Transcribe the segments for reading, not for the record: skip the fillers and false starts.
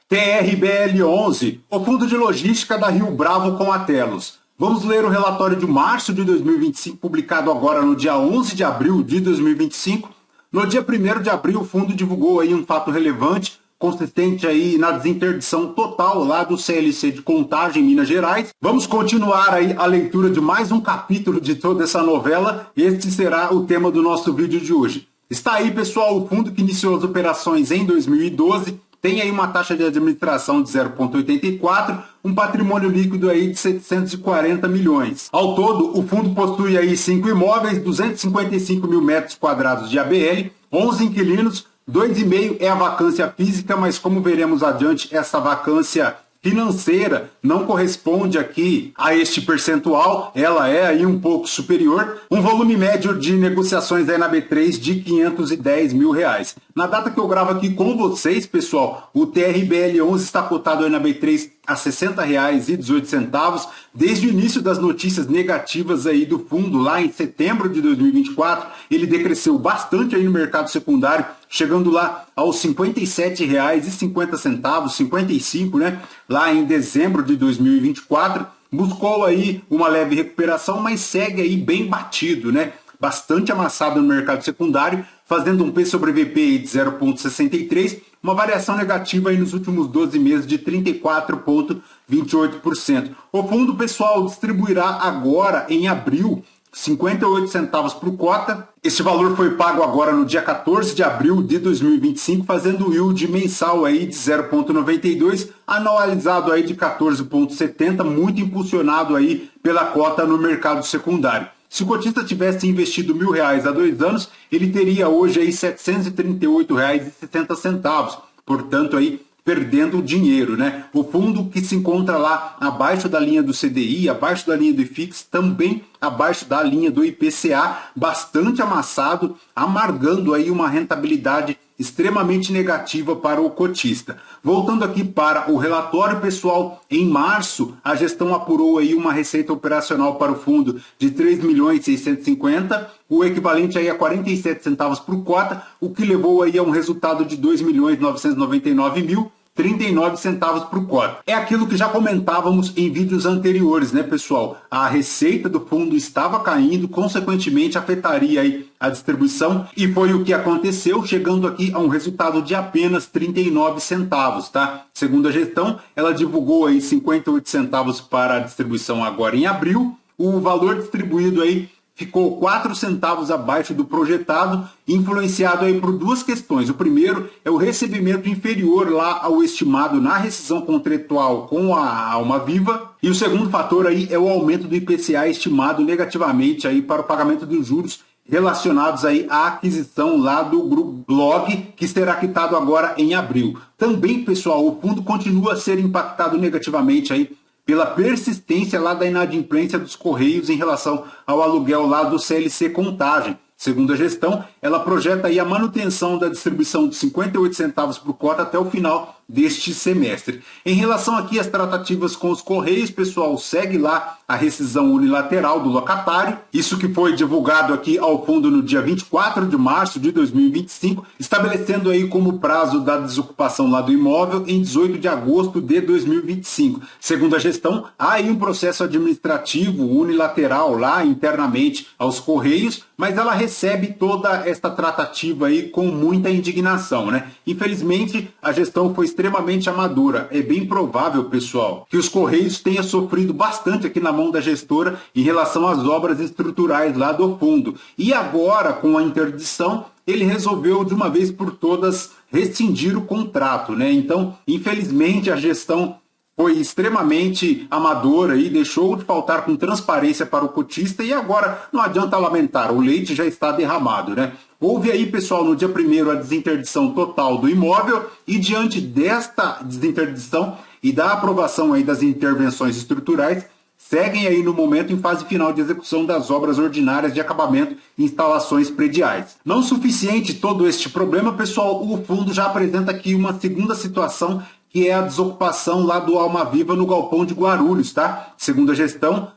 TRBL11, o Fundo de Logística da Rio Bravo com a Telos. Vamos ler o relatório de março de 2025, publicado agora no dia 11 de abril de 2025. No dia 1º de abril, o fundo divulgou aí um fato relevante, consistente aí na desinterdição total lá do CLC de Contagem, Minas Gerais. Vamos continuar aí a leitura de mais um capítulo de toda essa novela. Este será o tema do nosso vídeo de hoje. Está aí, pessoal, o fundo que iniciou as operações em 2012, tem aí uma taxa de administração de 0,84, um patrimônio líquido aí de 740 milhões. Ao todo, o fundo possui aí 5 imóveis, 255 mil metros quadrados de ABL, 11 inquilinos, 2,5 é a vacância física, mas como veremos adiante, essa vacância financeira não corresponde aqui a este percentual, ela é aí um pouco superior. Um volume médio de negociações aí na B3 de 510 mil reais. Na data que eu gravo aqui com vocês, pessoal, o TRBL11 está cotado aí na B3 a R$ 60,18. Desde o início das notícias negativas aí do fundo, lá em setembro de 2024, ele decresceu bastante aí no mercado secundário, chegando lá aos R$ 57,50, 55, né? Lá em dezembro de 2024, buscou aí uma leve recuperação, mas segue aí bem batido, né? Bastante amassado no mercado secundário, fazendo um P sobre VP de 0,63, uma variação negativa aí nos últimos 12 meses de 34,28%. O fundo, pessoal, distribuirá agora em abril 58 centavos por cota. Este valor foi pago agora no dia 14 de abril de 2025, fazendo o yield mensal aí de 0,92, anualizado aí de 14,70, muito impulsionado aí pela cota no mercado secundário. Se o cotista tivesse investido R$1.000 há 2 anos, ele teria hoje aí R$ 738,60, portanto aí perdendo dinheiro, né? O fundo que se encontra lá abaixo da linha do CDI, abaixo da linha do IFIX, também abaixo da linha do IPCA, bastante amassado, amargando aí uma rentabilidade extremamente negativa para o cotista. Voltando aqui para o relatório, pessoal, em março a gestão apurou aí uma receita operacional para o fundo de 3.650.000, o equivalente aí a 47 centavos por cota, o que levou aí a um resultado de 2.999.000, 39 centavos por cota. É aquilo que já comentávamos em vídeos anteriores, né, pessoal? A receita do fundo estava caindo, consequentemente afetaria aí a distribuição, e foi o que aconteceu, chegando aqui a um resultado de apenas 39 centavos, tá? Segundo a gestão, ela divulgou aí 58 centavos para a distribuição agora em abril. O valor distribuído aí ficou 4 centavos abaixo do projetado, influenciado aí por duas questões. O primeiro é o recebimento inferior lá ao estimado na rescisão contratual com a Alma Viva, e o segundo fator aí é o aumento do IPCA estimado negativamente aí para o pagamento dos juros relacionados aí à aquisição lá do Grupo Log, que será quitado agora em abril. Também, pessoal, o fundo continua a ser impactado negativamente aí pela persistência lá da inadimplência dos Correios em relação ao aluguel lá do CLC Contagem. Segundo a gestão, ela projeta aí a manutenção da distribuição de 58 centavos por cota até o final deste semestre. Em relação aqui às tratativas com os Correios, pessoal, segue lá a rescisão unilateral do locatário, isso que foi divulgado aqui ao fundo no dia 24 de março de 2025, estabelecendo aí como prazo da desocupação lá do imóvel em 18 de agosto de 2025. Segundo a gestão, há aí um processo administrativo unilateral lá internamente aos Correios, mas ela recebe toda esta tratativa aí com muita indignação, né? Infelizmente, a gestão foi extremamente amadora. É bem provável, pessoal, que os Correios tenham sofrido bastante aqui na mão da gestora em relação às obras estruturais lá do fundo. E agora, com a interdição, ele resolveu de uma vez por todas rescindir o contrato, né? Então, infelizmente, a gestão foi extremamente amadora e deixou de faltar com transparência para o cotista, e agora não adianta lamentar, o leite já está derramado, né? Houve aí, pessoal, no dia 1º a desinterdição total do imóvel, e diante desta desinterdição e da aprovação aí das intervenções estruturais, seguem aí no momento em fase final de execução das obras ordinárias de acabamento e instalações prediais. Não suficiente todo este problema, pessoal, o fundo já apresenta aqui uma segunda situação que é a desocupação lá do Almaviva no galpão de Guarulhos, tá? Segundo a gestão,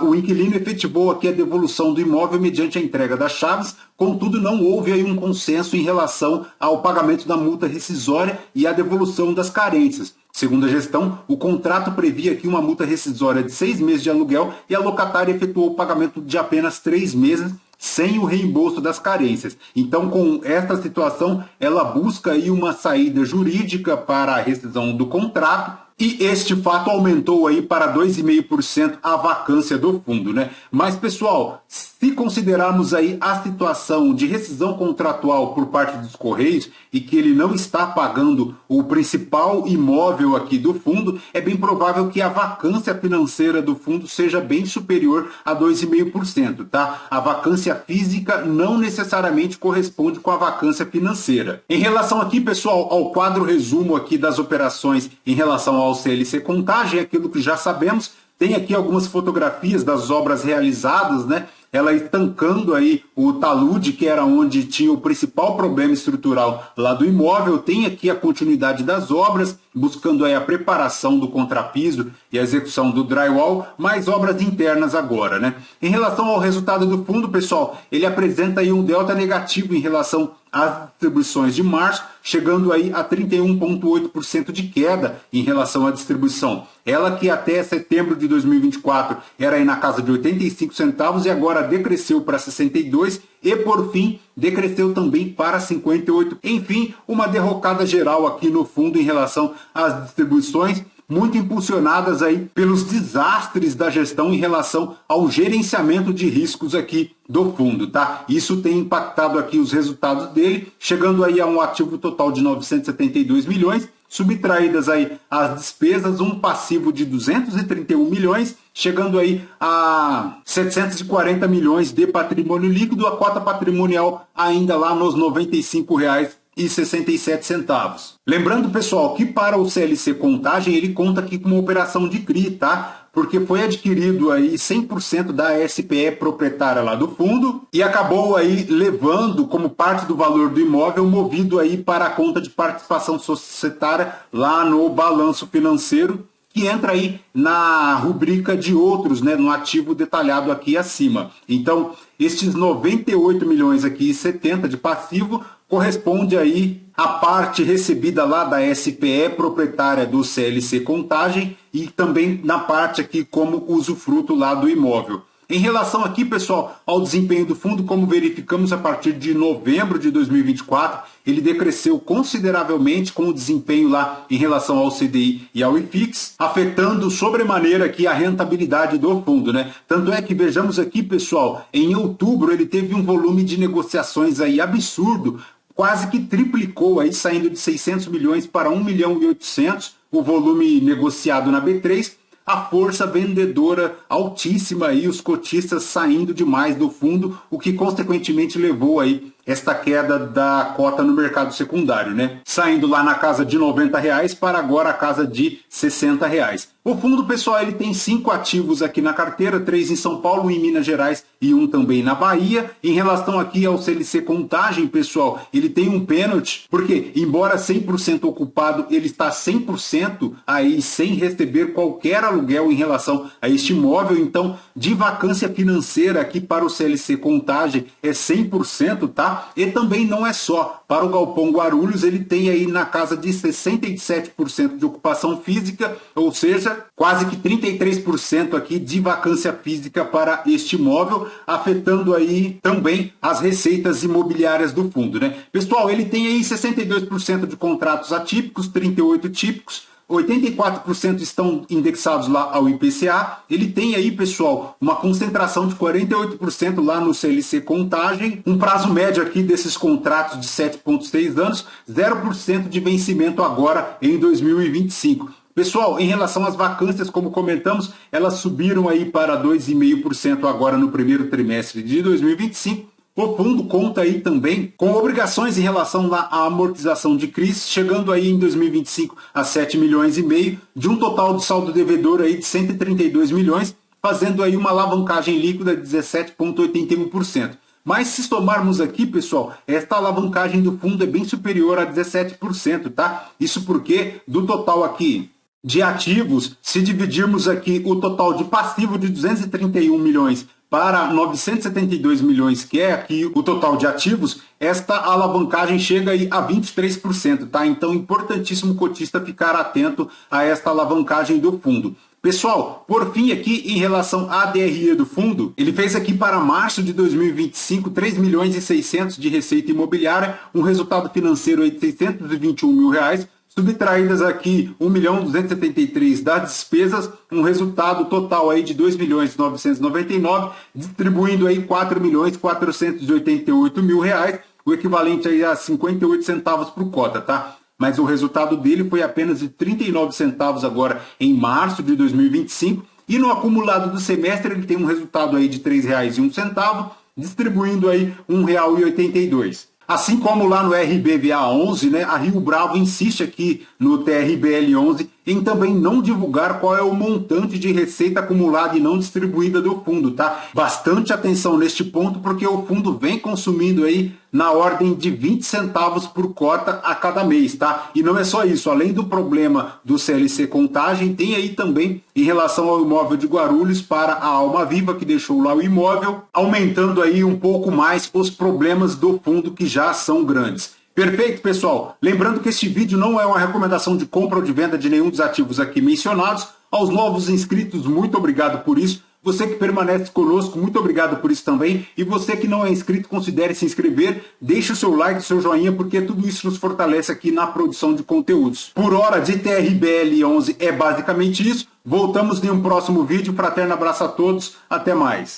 o inquilino efetivou aqui a devolução do imóvel mediante a entrega das chaves, contudo não houve aí um consenso em relação ao pagamento da multa rescisória e a devolução das carências. Segundo a gestão, o contrato previa aqui uma multa rescisória de 6 meses de aluguel e a locatária efetuou o pagamento de apenas 3 meses, sem o reembolso das carências. Então, com esta situação, ela busca aí uma saída jurídica para a rescisão do contrato, e este fato aumentou aí para 2,5% a vacância do fundo, né? Mas, pessoal, se considerarmos aí a situação de rescisão contratual por parte dos Correios e que ele não está pagando o principal imóvel aqui do fundo, é bem provável que a vacância financeira do fundo seja bem superior a 2,5%, tá? A vacância física não necessariamente corresponde com a vacância financeira. Em relação aqui, pessoal, ao quadro resumo aqui das operações em relação ao CLC Contagem, aquilo que já sabemos, tem aqui algumas fotografias das obras realizadas, né? Ela estancando aí o talude, que era onde tinha o principal problema estrutural lá do imóvel. Tem aqui a continuidade das obras, buscando aí a preparação do contrapiso e a execução do drywall, mais obras internas agora, né? Em relação ao resultado do fundo, pessoal, ele apresenta aí um delta negativo em relação às distribuições de março, chegando aí a 31,8% de queda em relação à distribuição. Ela que até setembro de 2024 era aí na casa de 85 centavos e agora decresceu para 62 e, por fim, decresceu também para 58. Enfim, uma derrocada geral aqui no fundo em relação às distribuições, muito impulsionadas aí pelos desastres da gestão em relação ao gerenciamento de riscos aqui do fundo, tá? Isso tem impactado aqui os resultados dele, chegando aí a um ativo total de 972 milhões, subtraídas aí as despesas, um passivo de 231 milhões, chegando aí a 740 milhões de patrimônio líquido, a cota patrimonial ainda lá nos R$ 95,67. Lembrando, pessoal, que para o CLC Contagem ele conta aqui com uma operação de CRI, tá? Porque foi adquirido aí 100% da SPE proprietária lá do fundo e acabou aí levando como parte do valor do imóvel movido aí para a conta de participação societária lá no balanço financeiro, que entra aí na rubrica de outros, né, no ativo detalhado aqui acima. Então, estes 98 milhões aqui e 70 de passivo corresponde aí à parte recebida lá da SPE proprietária do CLC Contagem e também na parte aqui como usufruto lá do imóvel. Em relação aqui, pessoal, ao desempenho do fundo, como verificamos a partir de novembro de 2024, ele decresceu consideravelmente com o desempenho lá em relação ao CDI e ao IFIX, afetando sobremaneira aqui a rentabilidade do fundo, né? Tanto é que vejamos aqui, pessoal, em outubro ele teve um volume de negociações aí absurdo, quase que triplicou aí, saindo de 600 milhões para 1 milhão e 800, o volume negociado na B3, a força vendedora altíssima aí, os cotistas saindo demais do fundo, o que consequentemente levou aí esta queda da cota no mercado secundário, né? Saindo lá na casa de R$90 para agora a casa de R$60. O fundo, pessoal, ele tem 5 ativos aqui na carteira, 3 em São Paulo, 1 em Minas Gerais e 1 também na Bahia. Em relação aqui ao CLC Contagem, pessoal, ele tem um pênalti, porque embora 100% ocupado, ele está 100% aí sem receber qualquer aluguel em relação a este imóvel. Então, de vacância financeira aqui para o CLC Contagem é 100%, tá? E também não é só. Para o Galpão Guarulhos, ele tem aí na casa de 67% de ocupação física, ou seja, quase que 33% aqui de vacância física para este imóvel, afetando aí também as receitas imobiliárias do fundo, né? Pessoal, ele tem aí 62% de contratos atípicos, 38 típicos, 84% estão indexados lá ao IPCA. Ele tem aí, pessoal, uma concentração de 48% lá no CLC Contagem, um prazo médio aqui desses contratos de 7,6 anos, 0% de vencimento agora em 2025. Pessoal, em relação às vacâncias, como comentamos, elas subiram aí para 2,5% agora no primeiro trimestre de 2025. O fundo conta aí também com obrigações em relação lá à amortização de CRIs, chegando aí em 2025 a 7,5 milhões, de um total de saldo devedor aí de 132 milhões, fazendo aí uma alavancagem líquida de 17,81%. Mas se somarmos aqui, pessoal, esta alavancagem do fundo é bem superior a 17%, tá? Isso porque do total aqui de ativos, se dividirmos aqui o total de passivo de 231 milhões para 972 milhões, que é aqui o total de ativos, esta alavancagem chega aí a 23%, tá? Então, importantíssimo cotista ficar atento a esta alavancagem do fundo. Pessoal, por fim aqui, em relação à DRE do fundo, ele fez aqui para março de 2025 3 milhões e 600 de receita imobiliária, um resultado financeiro aí de 621 mil reais, subtraídas aqui 1.273.000 das despesas, um resultado total aí de 2.999.000, distribuindo aí 4.488.000 reais, o equivalente aí a 58 centavos por cota, tá? Mas o resultado dele foi apenas de 39 centavos agora em março de 2025, e no acumulado do semestre ele tem um resultado aí de R$ 3,01, distribuindo aí R$ 1,82. Assim como lá no RBVA 11, né, a Rio Bravo insiste aqui no TRBL 11 em também não divulgar qual é o montante de receita acumulada e não distribuída do fundo, tá? Bastante atenção neste ponto, porque o fundo vem consumindo aí na ordem de 20 centavos por cota a cada mês, tá? E não é só isso, além do problema do CLC Contagem, tem aí também em relação ao imóvel de Guarulhos para a Alma Viva, que deixou lá o imóvel, aumentando aí um pouco mais os problemas do fundo que já são grandes. Perfeito, pessoal? Lembrando que este vídeo não é uma recomendação de compra ou de venda de nenhum dos ativos aqui mencionados. Aos novos inscritos, muito obrigado por isso. Você que permanece conosco, muito obrigado por isso também. E você que não é inscrito, considere se inscrever. Deixe o seu like, o seu joinha, porque tudo isso nos fortalece aqui na produção de conteúdos. Por hora, de TRBL 11 é basicamente isso. Voltamos em um próximo vídeo. Fraterno abraço a todos. Até mais.